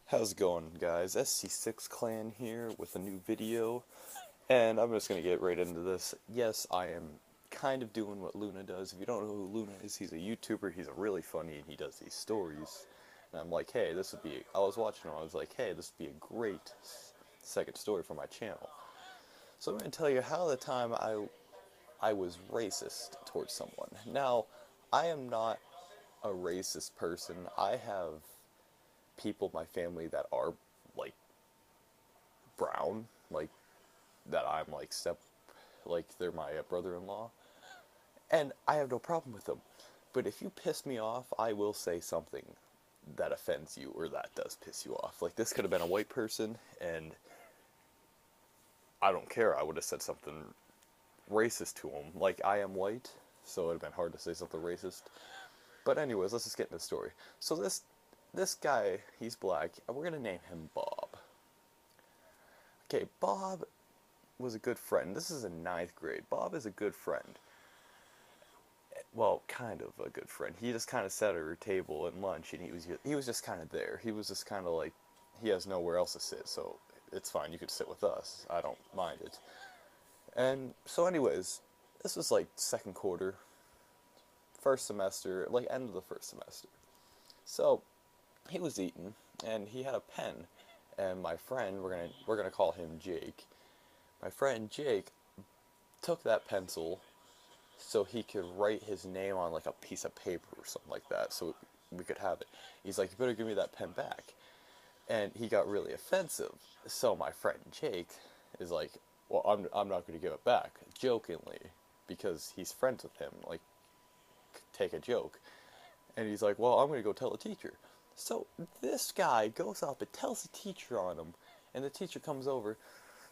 How's it going, guys? SC6 Clan here with a new video, and I'm just gonna get right into this. Yes, I am kind of doing what Luna does. If you don't know who Luna is, he's a YouTuber. He's a really funny, and he does these stories. And I'm like, hey, this would be. I was watching him. I was like, hey, this would be a great second story for my channel. So I'm gonna tell you how the time I was racist towards someone. Now, I am not a racist person. I have people in my family that are like brown, like that I'm like like they're my brother-in-law, and I have no problem with them. But if you piss me off, I will say something that offends you or that does piss you off. Like this could have been a white person, and I don't care. I would have said something racist to him. Like I am white, so it would have been hard to say something racist. But anyways, let's just get into the story. So this guy, he's black, and we're gonna name him Bob. Okay, Bob was a good friend. This is in ninth grade. Bob is a good friend. Well, kind of a good friend. He just kind of sat at our table at lunch, and he was just kind of there. He was just kind of like he has nowhere else to sit, so it's fine. You could sit with us. I don't mind it. And so, anyways, this was like second quarter, first semester, like end of the first semester. So he was eating, and he had a pen, and my friend, we're gonna call him Jake. My friend Jake took that pencil so he could write his name on like a piece of paper or something like that so we could have it. He's like, you better give me that pen back. And he got really offensive. So my friend Jake is like, well, I'm not going to give it back, jokingly, because he's friends with him, like, take a joke. And he's like, well, I'm going to go tell the teacher. So this guy goes up and tells the teacher on him, and the teacher comes over.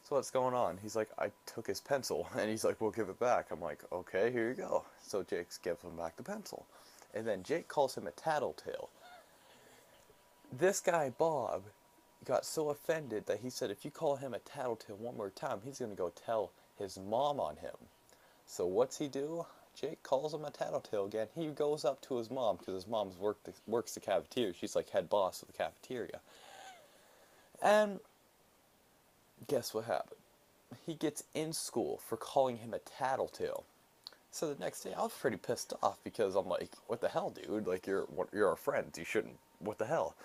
So what's going on? He's like, I took his pencil. And he's like, well, give it back. I'm like, okay, here you go. So Jake gives him back the pencil. And then Jake calls him a tattletale. This guy, Bob, got so offended that he said if you call him a tattletale one more time, he's going to go tell his mom on him. So what's he do? Jake calls him a tattletale again. He goes up to his mom, because his mom works the cafeteria. She's like head boss of the cafeteria. And guess what happened? He gets in school for calling him a tattletale. So the next day, I was pretty pissed off because I'm like, what the hell, dude? Like, you're our friends. You shouldn't. What the hell?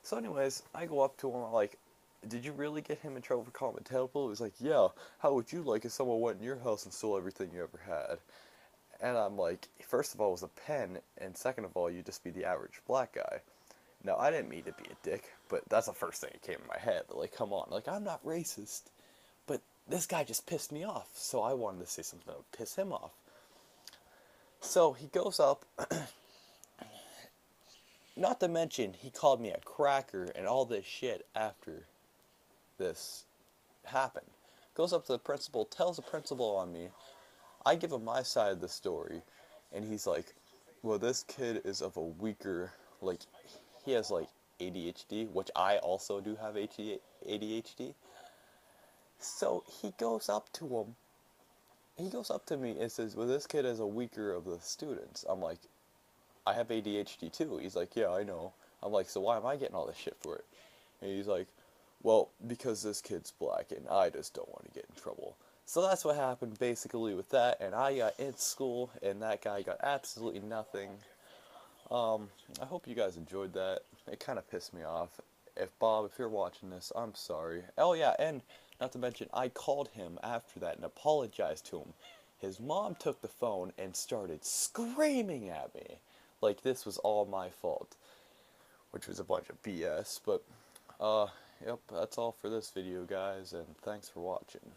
So anyways, I go up to him. I'm like, did you really get him in trouble for calling him a tattletale? He's like, yeah. How would you like if someone went in your house and stole everything you ever had? And I'm like, first of all, it was a pen, and second of all, you just be the average black guy. Now, I didn't mean to be a dick, but that's the first thing that came in my head. Like, come on. Like, I'm not racist. But this guy just pissed me off, so I wanted to say something that would piss him off. So he goes up, not to mention he called me a cracker and all this shit after this happened. Goes up to the principal, tells the principal on me. I give him my side of the story, and he's like, well, this kid is of a weaker, like, he has like ADHD, which I also do have ADHD. So he goes up to him. He goes up to me and says, well, this kid is a weaker of the students. I'm like, I have ADHD too. He's like, yeah, I know. I'm like, so why am I getting all this shit for it? And he's like, well, because this kid's black and I just don't want to get in trouble. So that's what happened basically with that, and I got in school and that guy got absolutely nothing. I hope you guys enjoyed that. It kind of pissed me off. Bob, if you're watching this, I'm sorry. Oh yeah, and not to mention, I called him after that and apologized to him. His mom took the phone and started screaming at me like this was all my fault, which was a bunch of BS. But, yep, that's all for this video, guys, and thanks for watching.